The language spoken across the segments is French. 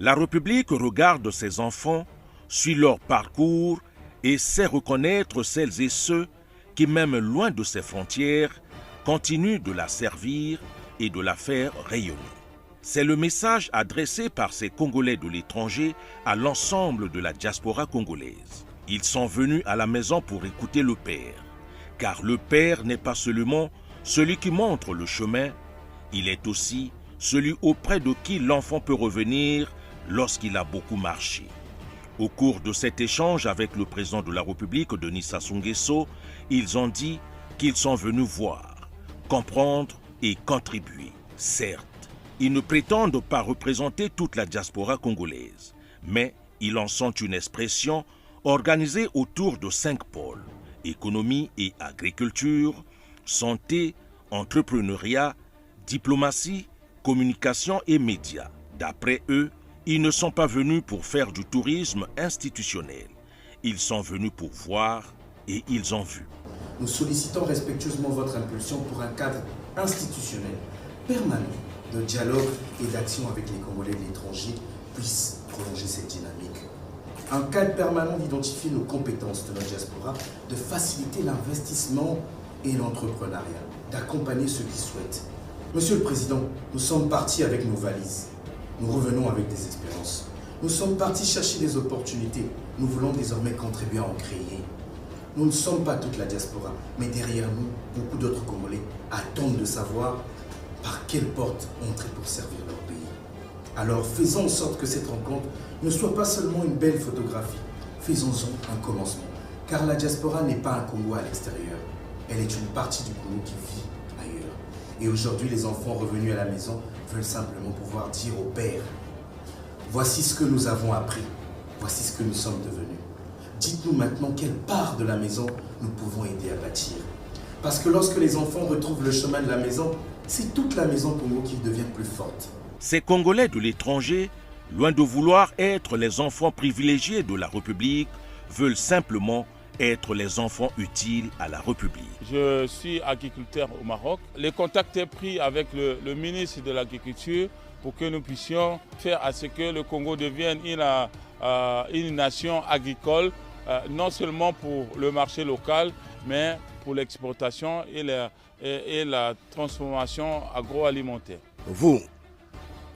La République regarde ses enfants, suit leur parcours et sait reconnaître celles et ceux qui, même loin de ses frontières, continuent de la servir et de la faire rayonner. C'est le message adressé par ces Congolais de l'étranger à l'ensemble de la diaspora congolaise. Ils sont venus à la maison pour écouter le Père, car le Père n'est pas seulement celui qui montre le chemin, il est aussi celui auprès de qui l'enfant peut revenir lorsqu'il a beaucoup marché. Au cours de cet échange avec le président de la République, Denis Sassou Nguesso, ils ont dit qu'ils sont venus voir, comprendre et contribuer. Certes, ils ne prétendent pas représenter toute la diaspora congolaise, mais ils en sont une expression organisée autour de 5 pôles: économie et agriculture, santé, entrepreneuriat, diplomatie, communication et médias. D'après eux, ils ne sont pas venus pour faire du tourisme institutionnel. Ils sont venus pour voir et ils ont vu. Nous sollicitons respectueusement votre impulsion pour un cadre institutionnel permanent de dialogue et d'action avec les Congolais de l'étranger puisse prolonger cette dynamique. Un cadre permanent d'identifier nos compétences de notre diaspora, de faciliter l'investissement et l'entrepreneuriat, d'accompagner ceux qui souhaitent. Monsieur le Président, nous sommes partis avec nos valises. Nous revenons avec des espérances. Nous sommes partis chercher des opportunités. Nous voulons désormais contribuer à en créer. Nous ne sommes pas toute la diaspora, mais derrière nous, beaucoup d'autres Congolais attendent de savoir par quelle porte entrer pour servir leur pays. Alors faisons en sorte que cette rencontre ne soit pas seulement une belle photographie. Faisons-en un commencement. Car la diaspora n'est pas un Congo à l'extérieur. Elle est une partie du Congo qui vit ailleurs. Et aujourd'hui, les enfants revenus à la maison veulent simplement pouvoir dire au Père: voici ce que nous avons appris, voici ce que nous sommes devenus. Dites-nous maintenant quelle part de la maison nous pouvons aider à bâtir. Parce que lorsque les enfants retrouvent le chemin de la maison, c'est toute la maison Congo qui devient plus forte. Ces Congolais de l'étranger, loin de vouloir être les enfants privilégiés de la République, veulent simplement être les enfants utiles à la République. Je suis agriculteur au Maroc. Le contact est pris avec le ministre de l'Agriculture pour que nous puissions faire à ce que le Congo devienne une nation agricole, non seulement pour le marché local, mais pour l'exportation et la transformation agroalimentaire. Vous,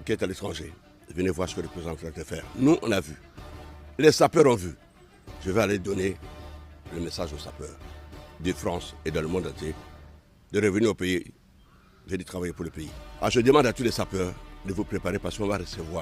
qui êtes à l'étranger, venez voir ce que le président est en train de faire. Nous, on a vu. Les sapeurs ont vu. Je vais aller donner le message aux sapeurs de France et dans le monde entier de revenir au pays, venir travailler pour le pays. Alors je demande à tous les sapeurs de vous préparer parce qu'on va recevoir